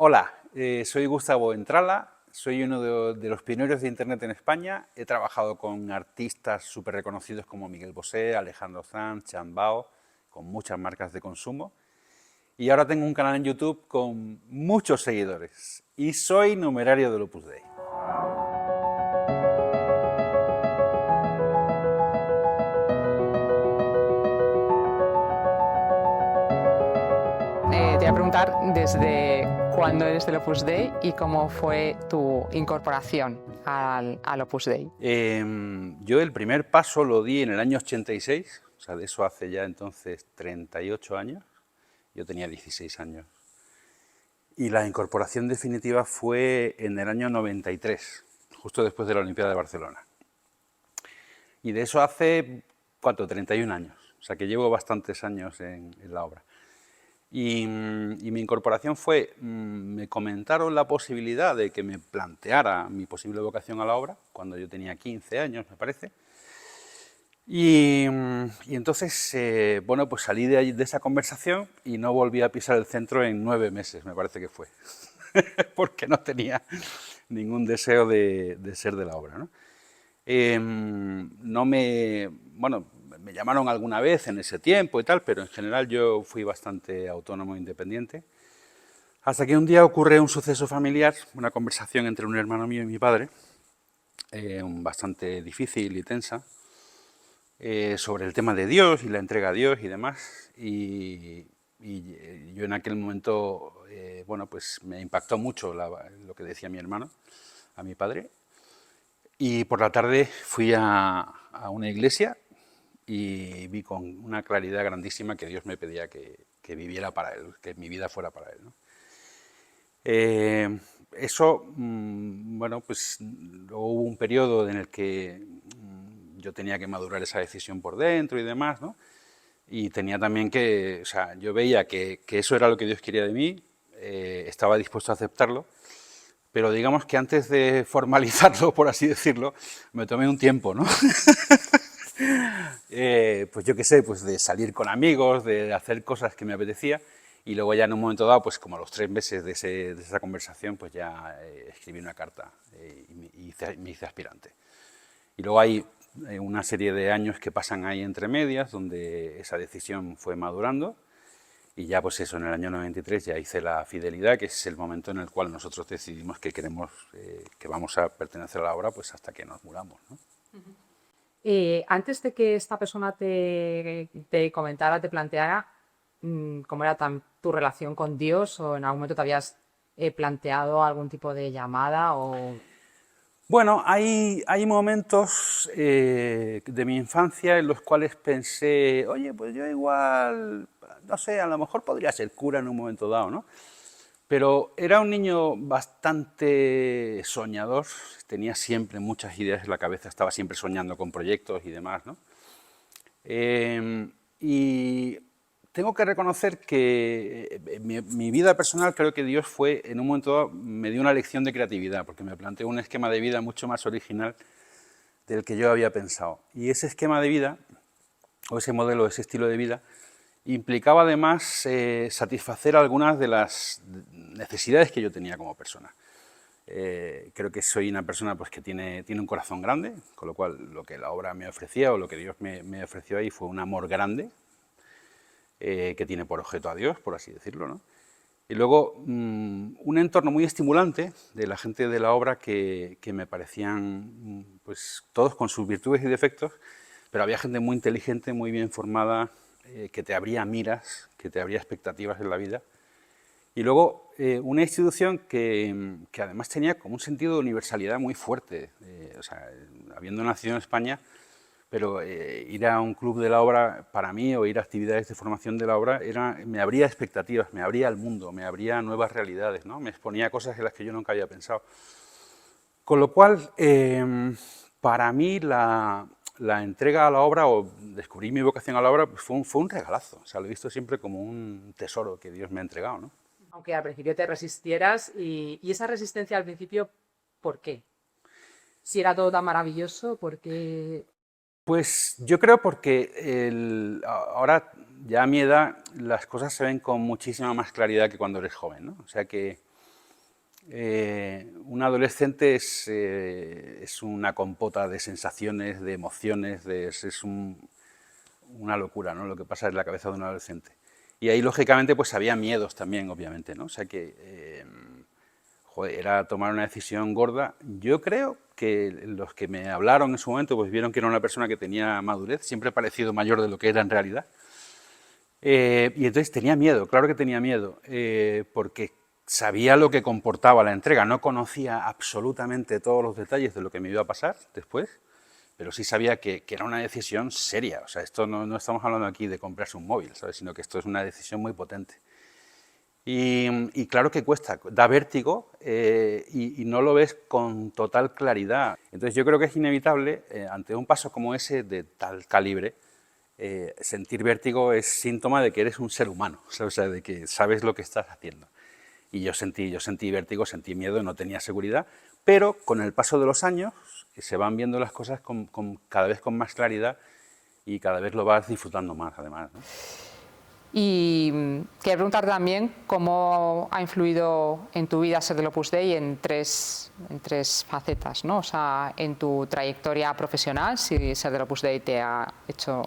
Hola, soy Gustavo Entrala, soy uno de los pioneros de Internet en España. He trabajado con artistas súper reconocidos como Miguel Bosé, Alejandro Sanz, Chan Bao, con muchas marcas de consumo. Y ahora tengo un canal en YouTube con muchos seguidores. Y soy numerario del Opus Dei. Te voy a preguntar desde cuándo eres del Opus Dei y cómo fue tu incorporación al Opus Dei. Yo el primer paso lo di en el año 86, o sea, de eso hace ya entonces 38 años. Yo tenía 16 años. Y la incorporación definitiva fue en el año 93, justo después de la Olimpiada de Barcelona. Y de eso hace, ¿cuánto? 31 años. O sea que llevo bastantes años en la obra. Y mi incorporación fue, me comentaron la posibilidad de que me planteara mi posible vocación a la obra, cuando yo tenía 15 años, me parece. Y entonces, bueno, pues salí de esa conversación y no volví a pisar el centro en 9 meses, me parece que fue, porque no tenía ningún deseo de ser de la obra, ¿no? Bueno, me llamaron alguna vez en ese tiempo y tal, pero en general yo fui bastante autónomo e independiente. Hasta que un día ocurre un suceso familiar, una conversación entre un hermano mío y mi padre, bastante difícil y tensa, sobre el tema de Dios y la entrega a Dios y demás. Y yo en aquel momento, bueno, pues me impactó mucho lo que decía mi hermano, a mi padre. Y por la tarde fui a una iglesia y vi con una claridad grandísima que Dios me pedía que viviera para Él, que mi vida fuera para Él, ¿no? Eso, bueno, pues luego hubo un periodo en el que yo tenía que madurar esa decisión por dentro y demás, ¿no? Y tenía también que, o sea, yo veía que eso era lo que Dios quería de mí, estaba dispuesto a aceptarlo, pero digamos que antes de formalizarlo, por así decirlo, me tomé un tiempo, ¿no? Pues yo qué sé, pues de salir con amigos, de hacer cosas que me apetecía, y luego ya en un momento dado, pues como a los 3 meses de esa conversación, pues ya escribí una carta y me hice aspirante. Y luego hay una serie de años que pasan ahí entre medias, donde esa decisión fue madurando, y ya pues eso, en el año 93 ya hice la fidelidad, que es el momento en el cual nosotros decidimos que queremos, que vamos a pertenecer a la obra pues hasta que nos muramos, ¿no? Antes de que esta persona te comentara, te planteara cómo era tu relación con Dios, o en algún momento te habías planteado algún tipo de llamada o... Bueno, hay momentos de mi infancia en los cuales pensé, oye, pues yo igual, no sé, a lo mejor podría ser cura en un momento dado, ¿no? Pero era un niño bastante soñador, tenía siempre muchas ideas en la cabeza, estaba siempre soñando con proyectos y demás, ¿no? Y tengo que reconocer que mi vida personal, creo que Dios fue, en un momento dado, me dio una lección de creatividad, porque me planteó un esquema de vida mucho más original del que yo había pensado. Y ese esquema de vida, o ese modelo, ese estilo de vida, implicaba además satisfacer algunas de las necesidades que yo tenía como persona. Creo que soy una persona pues, que tiene un corazón grande, con lo cual lo que la obra me ofrecía o lo que Dios me ofreció ahí fue un amor grande, que tiene por objeto a Dios, por así decirlo, ¿no? Y luego un entorno muy estimulante de la gente de la obra que me parecían, pues todos con sus virtudes y defectos, pero había gente muy inteligente, muy bien formada, que te abría miras, que te abría expectativas en la vida. Y luego una institución que además tenía como un sentido de universalidad muy fuerte. O sea, habiendo nacido en España, pero ir a un club de la obra para mí o ir a actividades de formación de la obra me abría expectativas, me abría al mundo, me abría nuevas realidades, ¿no? Me exponía a cosas en las que yo nunca había pensado. Con lo cual, para mí la entrega a la obra o descubrir mi vocación a la obra pues fue un regalazo. O sea, lo he visto siempre como un tesoro que Dios me ha entregado, ¿no? Aunque al principio te resistieras, y esa resistencia al principio, ¿por qué? Si era todo tan maravilloso, ¿por qué? Pues yo creo porque ahora ya a mi edad las cosas se ven con muchísima más claridad que cuando eres joven, ¿no? O sea que Un adolescente es una compota de sensaciones, de emociones, una locura, ¿no? Lo que pasa en la cabeza de un adolescente. Y ahí, lógicamente, pues había miedos también, obviamente, ¿no? O sea que joder, era tomar una decisión gorda. Yo creo que los que me hablaron en su momento pues vieron que era una persona que tenía madurez, siempre he parecido mayor de lo que era en realidad. Y entonces tenía miedo, claro que tenía miedo, porque sabía lo que comportaba la entrega, no conocía absolutamente todos los detalles de lo que me iba a pasar después, pero sí sabía que era una decisión seria. O sea, esto no estamos hablando aquí de comprarse un móvil, ¿sabes? Sino que esto es una decisión muy potente. Y claro que cuesta, da vértigo y no lo ves con total claridad. Entonces yo creo que es inevitable, ante un paso como ese de tal calibre, sentir vértigo es síntoma de que eres un ser humano, o sea, de que sabes lo que estás haciendo. Y yo sentí vértigo, sentí miedo, no tenía seguridad, pero con el paso de los años se van viendo las cosas cada vez con más claridad y cada vez lo vas disfrutando más, además, ¿no? Y quería preguntar también cómo ha influido en tu vida ser del Opus Dei en tres facetas, ¿no? O sea, en tu trayectoria profesional, si ser del Opus Dei te ha hecho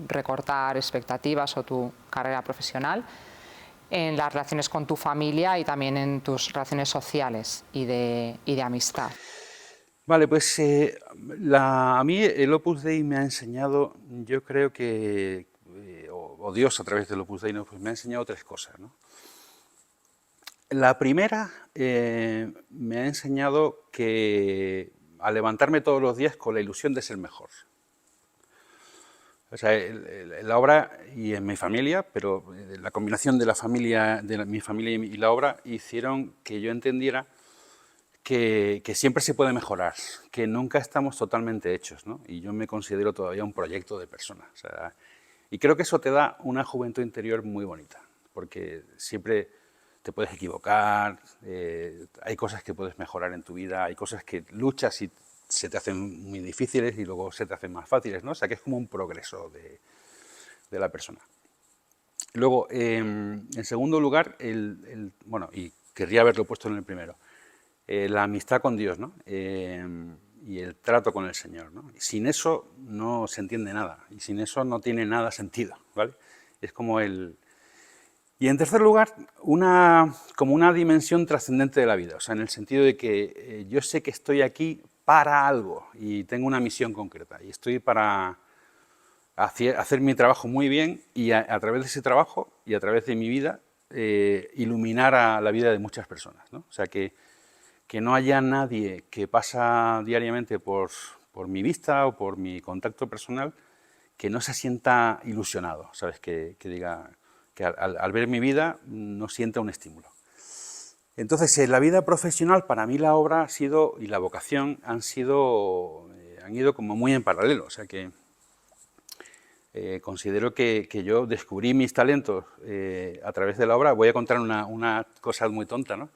recortar expectativas o tu carrera profesional, en las relaciones con tu familia y también en tus relaciones sociales y de amistad. Vale, pues a mí el Opus Dei me ha enseñado, yo creo que, o Dios a través del Opus Dei, ¿no? Pues me ha enseñado tres cosas, ¿no? La primera me ha enseñado a levantarme todos los días con la ilusión de ser mejor. O sea, en la obra y en mi familia, pero la combinación de mi familia y la obra hicieron que yo entendiera que siempre se puede mejorar, que nunca estamos totalmente hechos, ¿no? Y yo me considero todavía un proyecto de persona. O sea, y creo que eso te da una juventud interior muy bonita, porque siempre te puedes equivocar, hay cosas que puedes mejorar en tu vida, hay cosas que luchas y se te hacen muy difíciles y luego se te hacen más fáciles, ¿no? O sea, que es como un progreso de la persona. Luego, en segundo lugar, bueno, y querría haberlo puesto en el primero, la amistad con Dios, ¿no? Y el trato con el Señor, ¿no? Sin eso no se entiende nada y sin eso no tiene nada sentido, ¿vale? Es como Y en tercer lugar, como una dimensión trascendente de la vida, o sea, en el sentido de que yo sé que estoy aquí para algo y tengo una misión concreta y estoy para hacer mi trabajo muy bien y a través de ese trabajo y a través de mi vida iluminar a la vida de muchas personas, ¿no? O sea, que no haya nadie que pasa diariamente por mi vista o por mi contacto personal que no se sienta ilusionado, ¿sabes? Que diga que al ver mi vida no sienta un estímulo. Entonces, en la vida profesional, para mí la obra ha sido, y la vocación han ido como muy en paralelo, o sea que considero que yo descubrí mis talentos a través de la obra. Voy a contar una cosa muy tonta, ¿no?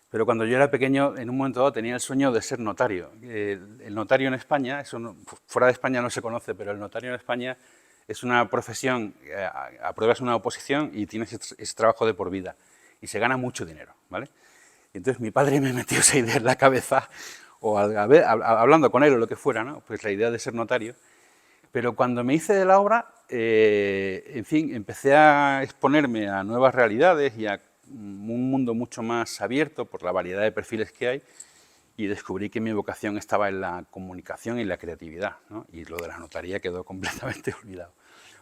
Pero cuando yo era pequeño, en un momento dado tenía el sueño de ser notario. El notario en España, fuera de España no se conoce, pero el notario en España es una profesión, apruebas una oposición y tienes ese trabajo de por vida. Y se gana mucho dinero, ¿vale? Y entonces mi padre me metió esa idea en la cabeza, o hablando con él o lo que fuera, ¿no? Pues la idea de ser notario. Pero cuando me hice de la obra, en fin, empecé a exponerme a nuevas realidades y a un mundo mucho más abierto por la variedad de perfiles que hay y descubrí que mi vocación estaba en la comunicación y la creatividad, ¿no? Y lo de la notaría quedó completamente olvidado.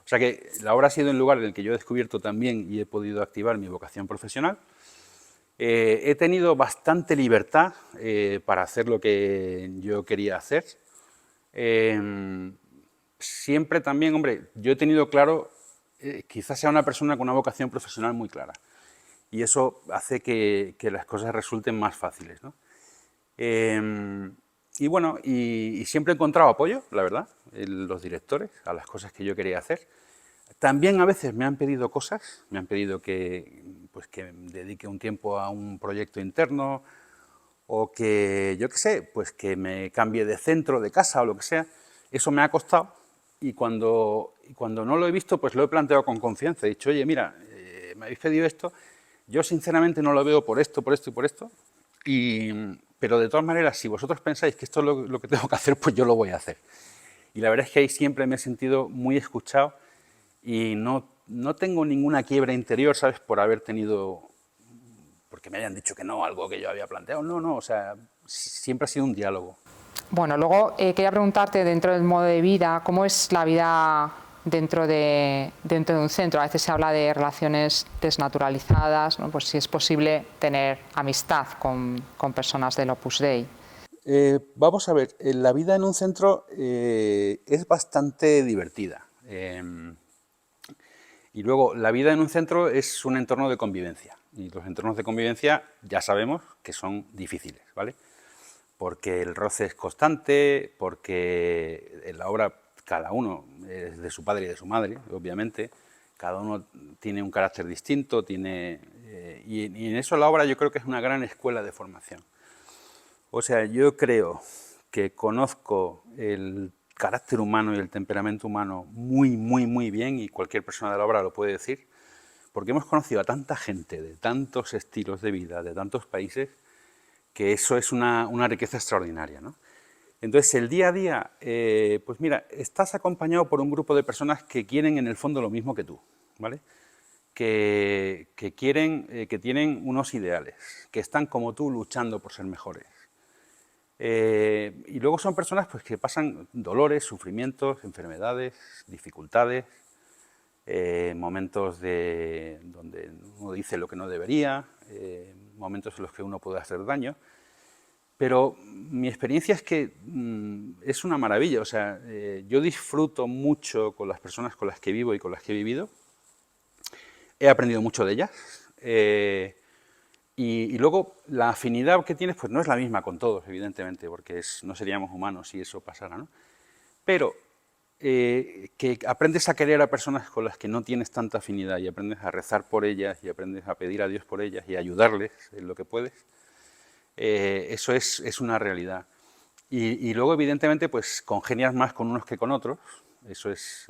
O sea que la obra ha sido el lugar en el que yo he descubierto también y he podido activar mi vocación profesional. He tenido bastante libertad para hacer lo que yo quería hacer. Siempre también, hombre, yo he tenido claro, quizás sea una persona con una vocación profesional muy clara. Y eso hace que las cosas resulten más fáciles, ¿no? Y bueno, y siempre he encontrado apoyo, la verdad, en los directores, a las cosas que yo quería hacer. También a veces me han pedido cosas, me han pedido que dedique un tiempo a un proyecto interno o que, yo qué sé, pues que me cambie de centro, de casa o lo que sea. Eso me ha costado y cuando no lo he visto, pues lo he planteado con confianza. He dicho, oye, mira, me habéis pedido esto, yo sinceramente no lo veo por esto y por esto, Pero de todas maneras, si vosotros pensáis que esto es lo que tengo que hacer, pues yo lo voy a hacer. Y la verdad es que ahí siempre me he sentido muy escuchado y no tengo ninguna quiebra interior, ¿sabes? Por haber tenido, porque me hayan dicho que no, algo que yo había planteado. No, o sea, siempre ha sido un diálogo. Bueno, luego quería preguntarte dentro del modo de vida, ¿cómo es la vida dentro de un centro? A veces se habla de relaciones desnaturalizadas, ¿no? Pues si es posible tener amistad con personas del Opus Dei. Vamos a ver, la vida en un centro es bastante divertida. Y luego, la vida en un centro es un entorno de convivencia. Y los entornos de convivencia ya sabemos que son difíciles, ¿vale? Porque el roce es constante, porque en la obra cada uno es de su padre y de su madre, obviamente. Cada uno tiene un carácter distinto, y en eso la obra yo creo que es una gran escuela de formación. O sea, yo creo que conozco el carácter humano y el temperamento humano muy bien, y cualquier persona de la obra lo puede decir, porque hemos conocido a tanta gente de tantos estilos de vida, de tantos países, que eso es una riqueza extraordinaria, ¿no? Entonces, el día a día, pues mira, estás acompañado por un grupo de personas que quieren en el fondo lo mismo que tú, ¿vale? Que quieren, que tienen unos ideales, que están como tú luchando por ser mejores. Y luego son personas pues, que pasan dolores, sufrimientos, enfermedades, dificultades, momentos donde uno dice lo que no debería, momentos en los que uno puede hacer daño. Pero mi experiencia es que es una maravilla. O sea, yo disfruto mucho con las personas con las que vivo y con las que he vivido. He aprendido mucho de ellas. Y luego la afinidad que tienes pues no es la misma con todos, evidentemente, porque no seríamos humanos si eso pasara, ¿no? Pero que aprendes a querer a personas con las que no tienes tanta afinidad y aprendes a rezar por ellas y aprendes a pedir a Dios por ellas y a ayudarles en lo que puedes, eso es una realidad. Y luego, evidentemente, pues congenias más con unos que con otros, eso es...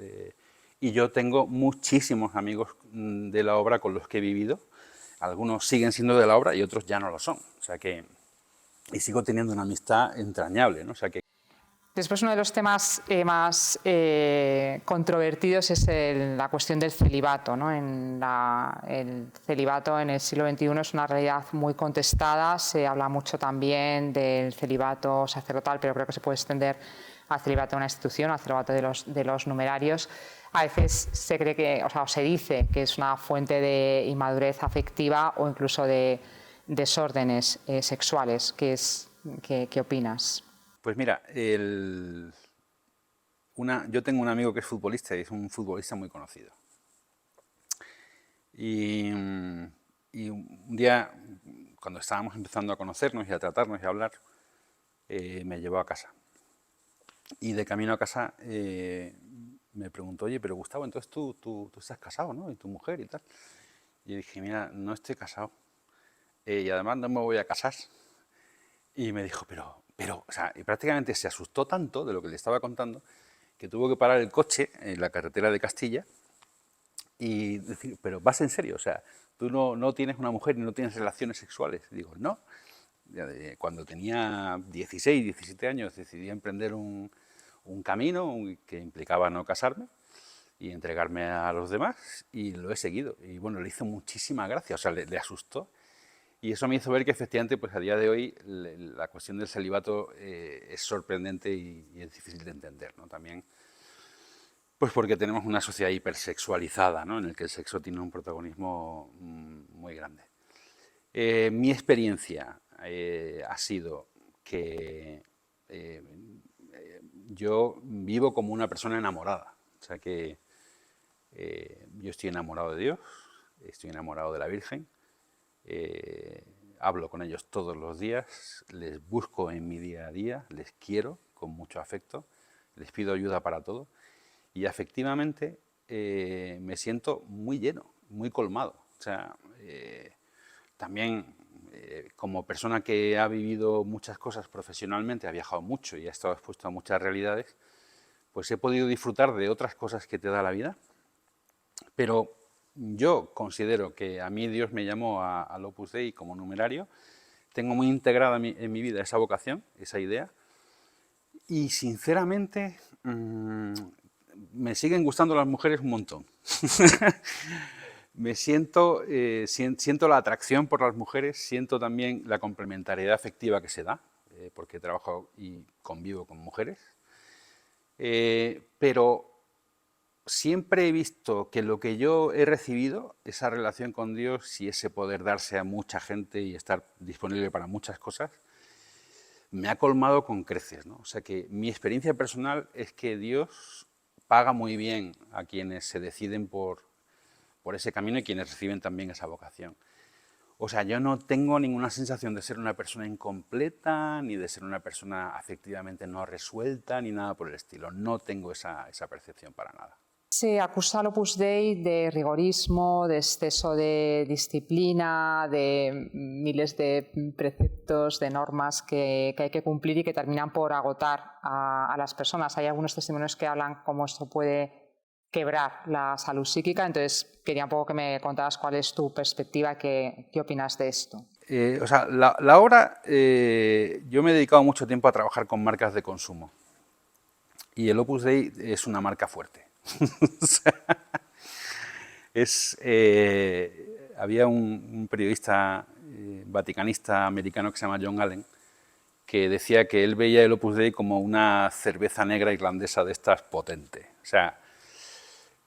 y yo tengo muchísimos amigos de la obra con los que he vivido. Algunos siguen siendo de la obra y otros ya no lo son. O sea que... Y sigo teniendo una amistad entrañable, ¿no? O sea que... Después, uno de los temas más controvertidos es la cuestión del celibato, ¿no? El celibato en el siglo XXI es una realidad muy contestada. Se habla mucho también del celibato sacerdotal, pero creo que se puede extender al celibato de una institución, al celibato de los numerarios. A veces se cree que, o sea, se dice que es una fuente de inmadurez afectiva o incluso de desórdenes sexuales. ¿Qué opinas? Pues mira, yo tengo un amigo que es futbolista y es un futbolista muy conocido. Y un día, cuando estábamos empezando a conocernos y a tratarnos y a hablar, me llevó a casa. Y de camino a casa me preguntó, oye, pero Gustavo, entonces tú estás casado, ¿no? Y tu mujer y tal. Y dije, mira, no estoy casado. Y además no me voy a casar. Y me dijo, o sea, y prácticamente se asustó tanto de lo que le estaba contando que tuvo que parar el coche en la carretera de Castilla y decir, pero vas en serio, o sea, tú no tienes una mujer y no tienes relaciones sexuales. Y digo, no. Cuando tenía 16, 17 años decidí emprender un camino que implicaba no casarme y entregarme a los demás y lo he seguido. Y bueno, le hizo muchísima gracia, o sea, le asustó. Y eso me hizo ver que efectivamente, pues a día de hoy, la cuestión del celibato es sorprendente y es difícil de entender, ¿no? También, pues porque tenemos una sociedad hipersexualizada, ¿no? En el que el sexo tiene un protagonismo muy grande. Mi experiencia ha sido que yo vivo como una persona enamorada. O sea que yo estoy enamorado de Dios, estoy enamorado de la Virgen, hablo con ellos todos los días, les busco en mi día a día, les quiero con mucho afecto, les pido ayuda para todo y efectivamente me siento muy lleno, muy colmado. O sea, también como persona que ha vivido muchas cosas profesionalmente, ha viajado mucho y ha estado expuesto a muchas realidades, pues he podido disfrutar de otras cosas que te da la vida, pero yo considero que a mí Dios me llamó al Opus Dei como numerario tengo muy integrada en mi vida esa vocación, esa idea, y sinceramente me siguen gustando las mujeres un montón. Siento la atracción por las mujeres, siento también la complementariedad afectiva que se da, porque he trabajado y convivo con mujeres, pero siempre he visto que lo que yo he recibido, esa relación con Dios y ese poder darse a mucha gente y estar disponible para muchas cosas, me ha colmado con creces, ¿no? O sea que mi experiencia personal es que Dios paga muy bien a quienes se deciden por ese camino y quienes reciben también esa vocación. O sea, yo no tengo ninguna sensación de ser una persona incompleta, ni de ser una persona afectivamente no resuelta, ni nada por el estilo. No tengo esa percepción para nada. Se acusa al Opus Dei de rigorismo, de exceso de disciplina, de miles de preceptos, de normas que hay que cumplir y que terminan por agotar a las personas. Hay algunos testimonios que hablan cómo esto puede quebrar la salud psíquica, entonces quería un poco que me contaras cuál es tu perspectiva, qué opinas de esto. O sea, la obra, yo me he dedicado mucho tiempo a trabajar con marcas de consumo y el Opus Dei es una marca fuerte. O sea, había un periodista vaticanista americano que se llama John Allen que decía que él veía el Opus Dei como una cerveza negra irlandesa de estas potente. O sea,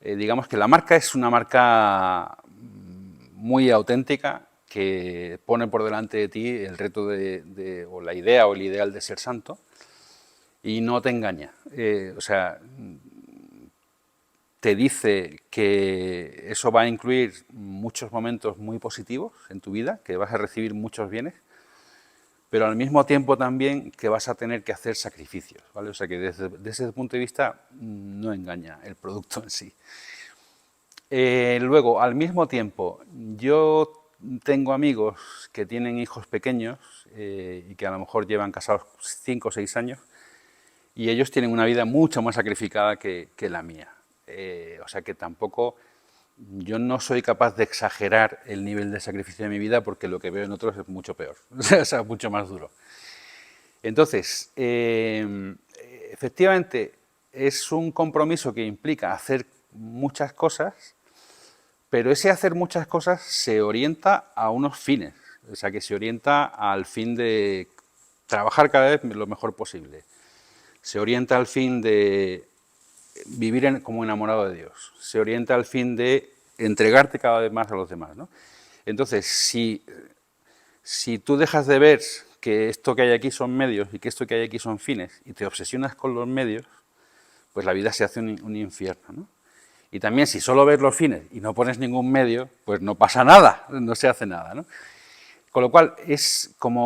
digamos que la marca es una marca muy auténtica que pone por delante de ti el reto o la idea o el ideal de ser santo y no te engaña. O sea, te dice que eso va a incluir muchos momentos muy positivos en tu vida, que vas a recibir muchos bienes, pero al mismo tiempo también que vas a tener que hacer sacrificios, ¿vale? O sea que desde ese punto de vista no engaña el producto en sí. Luego, al mismo tiempo, yo tengo amigos que tienen hijos pequeños y que a lo mejor llevan casados 5 o 6 años y ellos tienen una vida mucho más sacrificada que la mía. O sea que tampoco, yo no soy capaz de exagerar el nivel de sacrificio de mi vida porque lo que veo en otros es mucho peor, o sea, mucho más duro. Entonces, efectivamente, es un compromiso que implica hacer muchas cosas, pero ese hacer muchas cosas se orienta a unos fines, o sea, que se orienta al fin de trabajar cada vez lo mejor posible, se orienta al fin de vivir como enamorado de Dios, se orienta al fin de entregarte cada vez más a los demás, ¿no? Entonces, si tú dejas de ver que esto que hay aquí son medios y que esto que hay aquí son fines y te obsesionas con los medios, pues la vida se hace un infierno, ¿no? Y también si solo ves los fines y no pones ningún medio, pues no pasa nada, no se hace nada, ¿no? Con lo cual,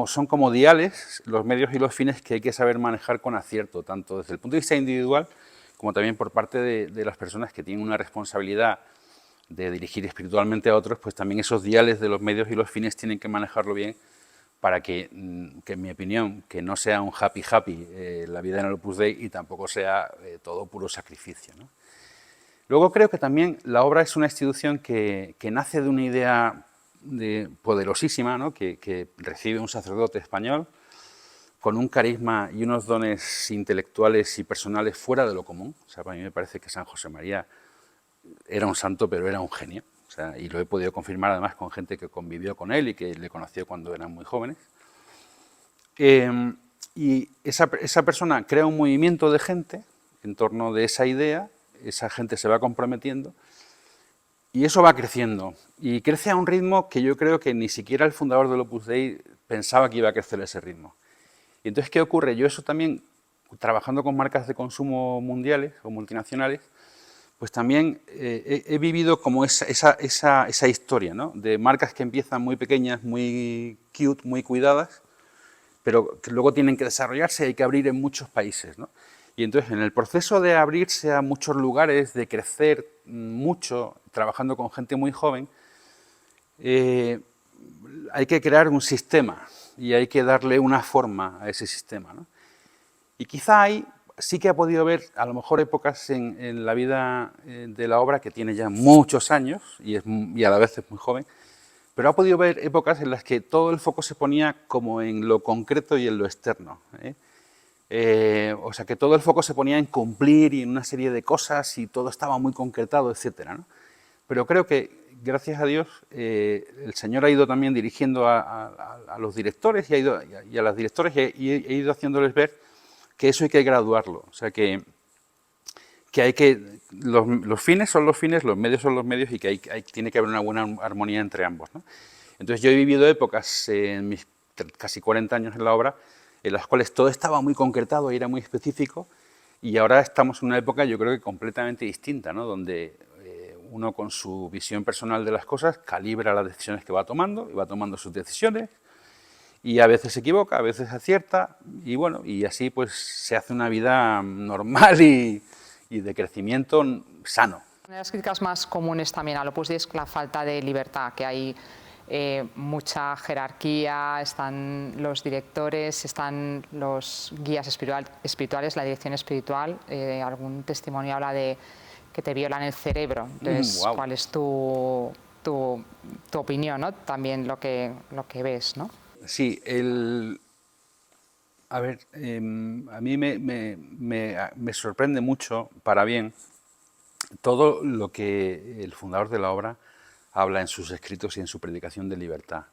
son como diales los medios y los fines que hay que saber manejar con acierto, tanto desde el punto de vista individual como también por parte de las personas que tienen una responsabilidad de dirigir espiritualmente a otros, pues también esos diales de los medios y los fines tienen que manejarlo bien para que en mi opinión, que no sea un happy la vida en el Opus Dei y tampoco sea todo puro sacrificio, ¿no? Luego creo que también la obra es una institución que nace de una idea poderosísima, ¿no? que recibe un sacerdote español con un carisma y unos dones intelectuales y personales fuera de lo común. O sea, para mí me parece que San José María era un santo, pero era un genio. O sea, y lo he podido confirmar además con gente que convivió con él y que le conoció cuando eran muy jóvenes. Y esa persona crea un movimiento de gente en torno de esa idea, esa gente se va comprometiendo y eso va creciendo. Y crece a un ritmo que yo creo que ni siquiera el fundador del Opus Dei pensaba que iba a crecer ese ritmo. Y entonces, ¿qué ocurre? Yo eso también, trabajando con marcas de consumo mundiales o multinacionales, pues también he vivido como esa historia, ¿no? De marcas que empiezan muy pequeñas, muy cute, muy cuidadas, pero que luego tienen que desarrollarse y hay que abrir en muchos países, ¿no? Y entonces, en el proceso de abrirse a muchos lugares, de crecer mucho, trabajando con gente muy joven, hay que crear un sistema y hay que darle una forma a ese sistema, ¿no? Y quizá ahí sí que ha podido ver, a lo mejor, épocas en la vida de la obra que tiene ya muchos años y a la vez es muy joven, pero ha podido haber épocas en las que todo el foco se ponía como en lo concreto y en lo externo, ¿eh? O sea, que todo el foco se ponía en cumplir y en una serie de cosas y todo estaba muy concretado, etcétera, ¿no? Pero creo que, gracias a Dios, el Señor ha ido también dirigiendo a los directores y a las directores y he ido haciéndoles ver que eso hay que graduarlo. O sea, que hay que... Los fines son los fines, los medios son los medios y que tiene que haber una buena armonía entre ambos, ¿no? Entonces yo he vivido épocas en mis casi 40 años en la obra en las cuales todo estaba muy concretado y era muy específico, y ahora estamos en una época yo creo que completamente distinta, ¿no? Donde uno con su visión personal de las cosas calibra las decisiones que va tomando y va tomando sus decisiones y a veces se equivoca, a veces acierta y bueno, y así pues se hace una vida normal y de crecimiento sano. Una de las críticas más comunes también al Opus Dei es la falta de libertad, que hay mucha jerarquía, están los directores, están los guías espirituales, la dirección espiritual. Algún testimonio habla de que te violan el cerebro. Entonces, Wow. ¿cuál es tu opinión, ¿no? También lo que ves, ¿no? Sí, a ver, a mí me sorprende mucho, para bien, todo lo que el fundador de la obra habla en sus escritos y en su predicación de libertad.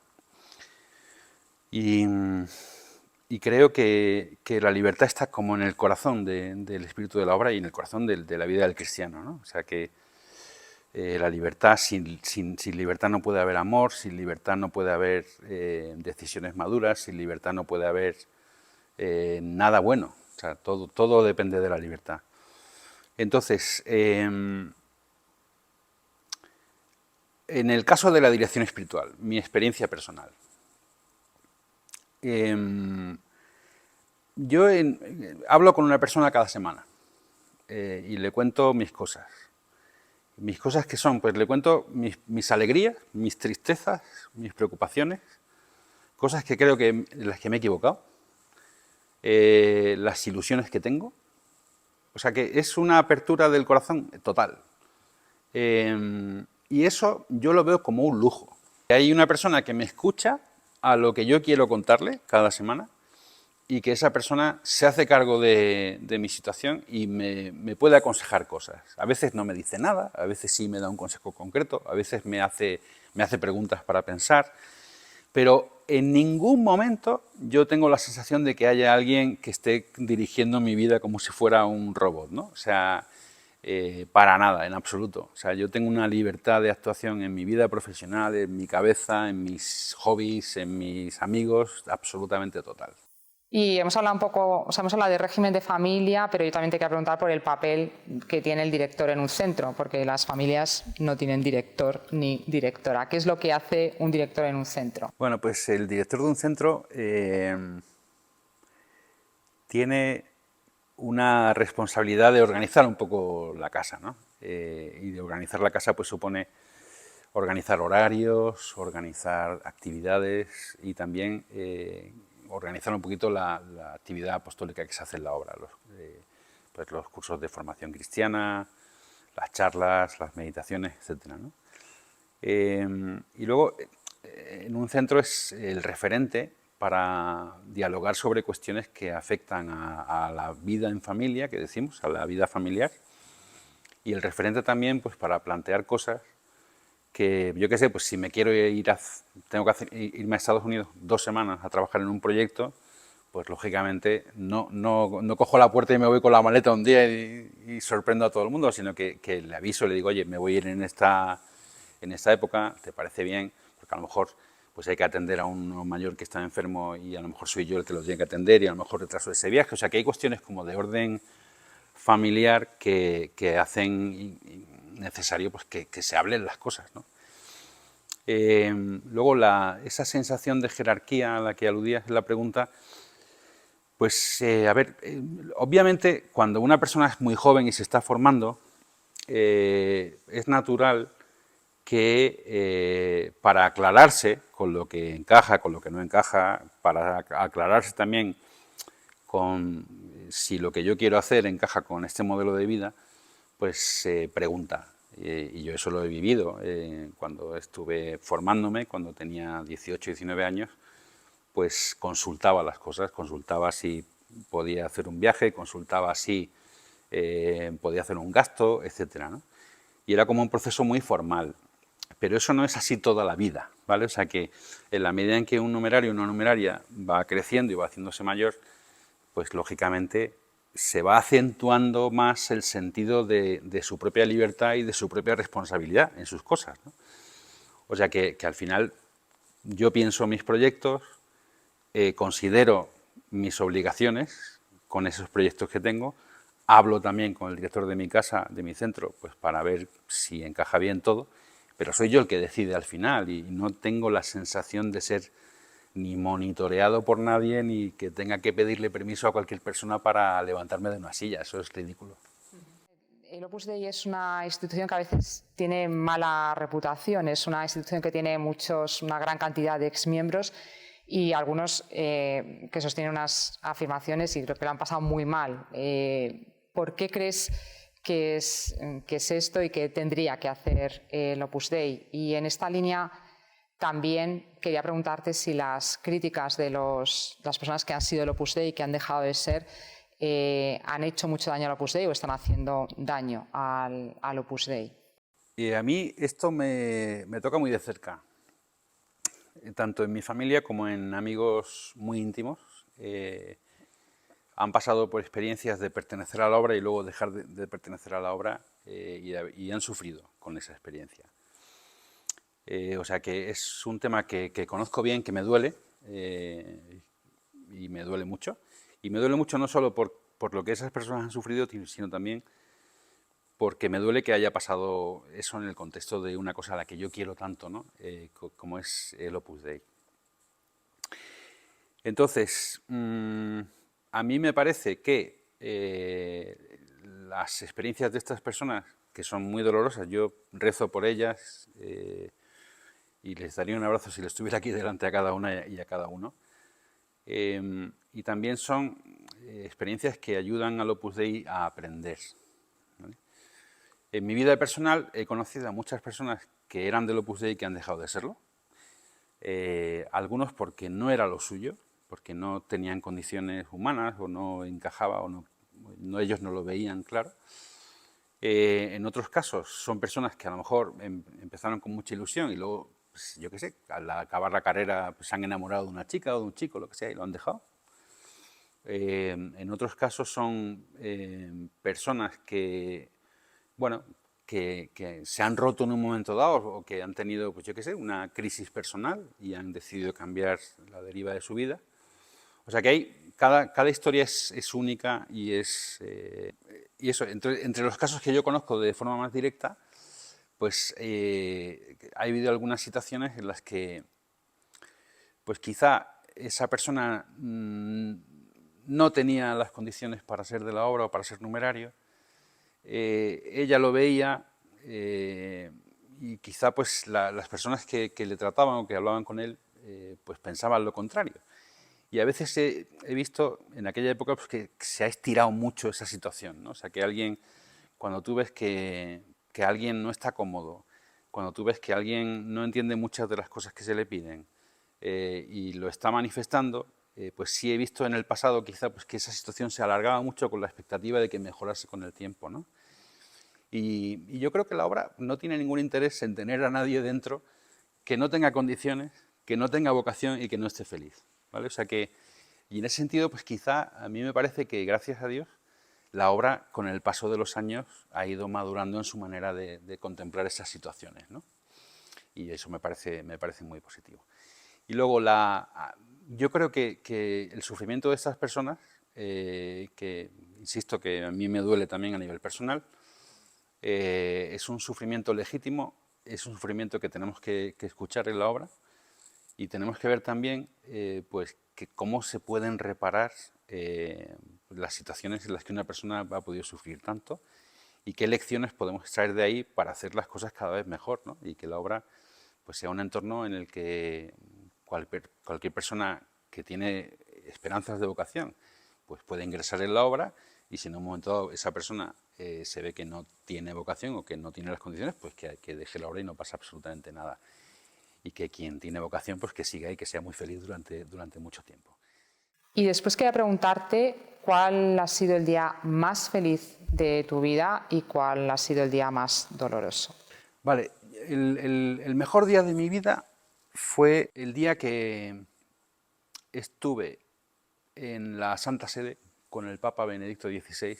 Y creo que la libertad está como en el corazón del espíritu de la obra y en el corazón de la vida del cristiano, ¿no? O sea que la libertad, sin libertad no puede haber amor, sin libertad no puede haber decisiones maduras, sin libertad no puede haber nada bueno. O sea, todo depende de la libertad. Entonces, en el caso de la dirección espiritual, mi experiencia personal, yo hablo con una persona cada semana y le cuento mis cosas. Mis cosas que son, pues le cuento mis alegrías, mis tristezas, mis preocupaciones, cosas que creo que en las que me he equivocado, las ilusiones que tengo. O sea que es una apertura del corazón total. Y eso yo lo veo como un lujo. Hay una persona que me escucha a lo que yo quiero contarle cada semana y que esa persona se hace cargo de mi situación y me puede aconsejar cosas. A veces no me dice nada, a veces sí me da un consejo concreto, a veces me hace preguntas para pensar, pero en ningún momento yo tengo la sensación de que haya alguien que esté dirigiendo mi vida como si fuera un robot, ¿no? O sea, para nada, en absoluto. O sea, yo tengo una libertad de actuación en mi vida profesional, en mi cabeza, en mis hobbies, en mis amigos, absolutamente total. Y hemos hablado un poco, o sea, hemos hablado de régimen de familia, pero yo también te quiero preguntar por el papel que tiene el director en un centro, porque las familias no tienen director ni directora. ¿Qué es lo que hace un director en un centro? Bueno, pues el director de un centro tiene una responsabilidad de organizar un poco la casa, ¿no? Y de organizar la casa pues supone organizar horarios, organizar actividades y también organizar un poquito la actividad apostólica que se hace en la obra, pues los cursos de formación cristiana, las charlas, las meditaciones, etcétera, ¿no? Y luego, en un centro es el referente para dialogar sobre cuestiones que afectan a la vida en familia, que decimos, a la vida familiar, y el referente también pues para plantear cosas que, yo qué sé, pues si me quiero tengo que irme a Estados Unidos 2 semanas a trabajar en un proyecto, pues lógicamente no cojo la puerta y me voy con la maleta un día y sorprendo a todo el mundo, sino que le aviso, le digo, oye, me voy a ir en esta época, ¿te parece bien? Porque a lo mejor pues hay que atender a uno mayor que está enfermo y a lo mejor soy yo el que lo tiene que atender y a lo mejor retraso ese viaje. O sea que hay cuestiones como de orden familiar que hacen necesario pues, que se hablen las cosas, ¿no? Luego esa sensación de jerarquía a la que aludías en la pregunta, pues a ver, obviamente cuando una persona es muy joven y se está formando, es natural que para aclararse con lo que encaja, con lo que no encaja, para aclararse también con si lo que yo quiero hacer encaja con este modelo de vida, pues se pregunta. y yo eso lo he vivido cuando estuve formándome, cuando tenía 18, 19 años, pues consultaba las cosas, consultaba si podía hacer un viaje, consultaba si podía hacer un gasto, etcétera, ¿no? Y era como un proceso muy formal, pero eso no es así toda la vida, ¿vale? O sea que en la medida en que un numerario o una numeraria va creciendo y va haciéndose mayor, pues lógicamente se va acentuando más el sentido de su propia libertad y de su propia responsabilidad en sus cosas, ¿no? O sea que al final yo pienso mis proyectos, considero mis obligaciones con esos proyectos que tengo, hablo también con el director de mi casa, de mi centro, pues para ver si encaja bien todo, pero soy yo el que decide al final y no tengo la sensación de ser ni monitoreado por nadie ni que tenga que pedirle permiso a cualquier persona para levantarme de una silla. Eso es ridículo. El Opus Dei es una institución que a veces tiene mala reputación, es una institución que tiene una gran cantidad de exmiembros y algunos que sostienen unas afirmaciones y creo que lo han pasado muy mal. ¿Por qué crees que es esto y qué tendría que hacer el Opus Dei? Y en esta línea también quería preguntarte si las críticas de las personas que han sido el Opus Dei, que han dejado de ser, han hecho mucho daño al Opus Dei o están haciendo daño al Opus Dei. Y a mí esto me toca muy de cerca, tanto en mi familia como en amigos muy íntimos. Han pasado por experiencias de pertenecer a la obra y luego dejar de pertenecer a la obra y han sufrido con esa experiencia. O sea que es un tema que conozco bien, que me duele y me duele mucho. Y me duele mucho no solo por lo que esas personas han sufrido, sino también porque me duele que haya pasado eso en el contexto de una cosa a la que yo quiero tanto, ¿no? Como es el Opus Dei. Entonces, a mí me parece que las experiencias de estas personas, que son muy dolorosas, yo rezo por ellas y les daría un abrazo si les estuviera aquí delante a cada una y a cada uno. Y también son experiencias que ayudan al Opus Dei a aprender, ¿vale? En mi vida personal he conocido a muchas personas que eran del Opus Dei que han dejado de serlo. Algunos porque no era lo suyo, porque no tenían condiciones humanas o no encajaba o ellos no lo veían claro. En otros casos son personas que a lo mejor empezaron con mucha ilusión y luego, pues, yo qué sé, al acabar la carrera pues, se han enamorado de una chica o de un chico, lo que sea, y lo han dejado. En otros casos son personas que, bueno, que se han roto en un momento dado o que han tenido, pues yo qué sé, una crisis personal y han decidido cambiar la deriva de su vida. O sea que cada historia es única y y eso, entre los casos que yo conozco de forma más directa, pues ha habido algunas situaciones en las que pues quizá esa persona no tenía las condiciones para ser de la obra o para ser numerario. Ella lo veía y quizá pues las personas que le trataban o que hablaban con él pues pensaban lo contrario. Y a veces he visto en aquella época pues, que se ha estirado mucho esa situación, ¿no? O sea, que alguien, cuando tú ves que alguien no está cómodo, cuando tú ves que alguien no entiende muchas de las cosas que se le piden y lo está manifestando, pues sí he visto en el pasado quizá pues, que esa situación se alargaba mucho con la expectativa de que mejorase con el tiempo, ¿no? Y yo creo que la obra no tiene ningún interés en tener a nadie dentro que no tenga condiciones, que no tenga vocación y que no esté feliz, ¿vale? O sea que, y en ese sentido, pues quizá a mí me parece que, gracias a Dios, la obra, con el paso de los años, ha ido madurando en su manera de contemplar esas situaciones, ¿no? Y eso me parece muy positivo. Y luego, yo creo que el sufrimiento de estas personas, que insisto que a mí me duele también a nivel personal, es un sufrimiento legítimo, es un sufrimiento que tenemos que escuchar en la obra y tenemos que ver también pues, cómo se pueden reparar las situaciones en las que una persona ha podido sufrir tanto y qué lecciones podemos extraer de ahí para hacer las cosas cada vez mejor, ¿no? Y que la obra pues, sea un entorno en el que cualquier persona que tiene esperanzas de vocación pues puede ingresar en la obra y si en un momento dado esa persona se ve que no tiene vocación o que no tiene las condiciones, pues que deje la obra y no pasa absolutamente nada. Y que quien tiene vocación, pues que siga y que sea muy feliz durante mucho tiempo. Y después quería preguntarte cuál ha sido el día más feliz de tu vida y cuál ha sido el día más doloroso. Vale, el mejor día de mi vida fue el día que estuve en la Santa Sede con el Papa Benedicto XVI,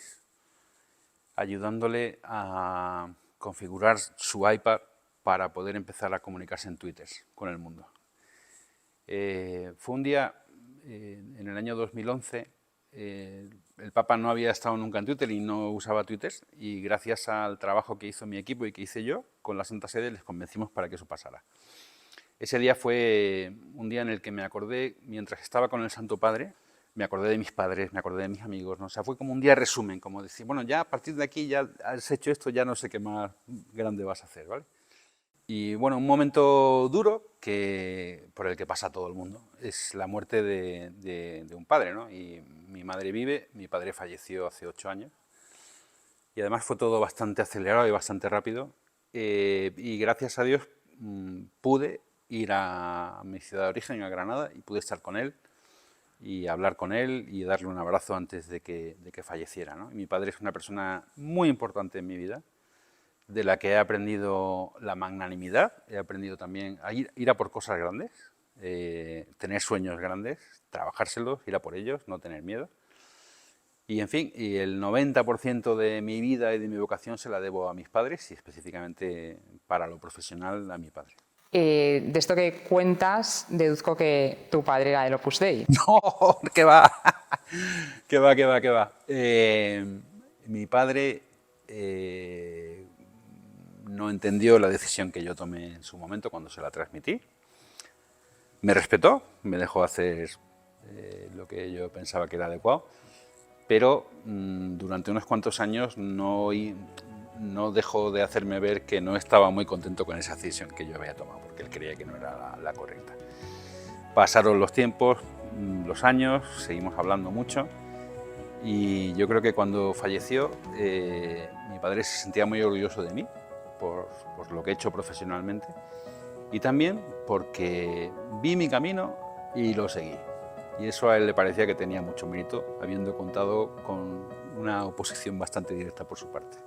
ayudándole a configurar su iPad para poder empezar a comunicarse en Twitter con el mundo. Fue un día, en el año 2011, el Papa no había estado nunca en Twitter y no usaba Twitter, y gracias al trabajo que hizo mi equipo y que hice yo con la Santa Sede les convencimos para que eso pasara. Ese día fue un día en el que me acordé, mientras estaba con el Santo Padre, me acordé de mis padres, me acordé de mis amigos, ¿no? O sea, fue como un día resumen, como decir, bueno, ya a partir de aquí ya has hecho esto, ya no sé qué más grande vas a hacer, ¿vale? Y bueno, un momento duro por el que pasa todo el mundo es la muerte de un padre, ¿no? Y mi madre vive, mi padre falleció hace 8 años y además fue todo bastante acelerado y bastante rápido, y gracias a Dios pude ir a mi ciudad de origen, a Granada, y pude estar con él y hablar con él y darle un abrazo antes de que falleciera, ¿no? Y mi padre es una persona muy importante en mi vida, de la que he aprendido la magnanimidad, he aprendido también a ir a por cosas grandes, tener sueños grandes, trabajárselos, ir a por ellos, no tener miedo. Y en fin, y el 90% de mi vida y de mi vocación se la debo a mis padres y específicamente para lo profesional a mi padre. De esto que cuentas, deduzco que tu padre era del Opus Dei. No, que va, que va, que va, que va. Mi padre no entendió la decisión que yo tomé en su momento cuando se la transmití. Me respetó, me dejó hacer lo que yo pensaba que era adecuado, pero durante unos cuantos años no dejó de hacerme ver que no estaba muy contento con esa decisión que yo había tomado, porque él creía que no era la correcta. Pasaron los tiempos, los años, seguimos hablando mucho, y yo creo que cuando falleció mi padre se sentía muy orgulloso de mí por lo que he hecho profesionalmente, y también porque vi mi camino y lo seguí. Y eso a él le parecía que tenía mucho mérito, habiendo contado con una oposición bastante directa por su parte.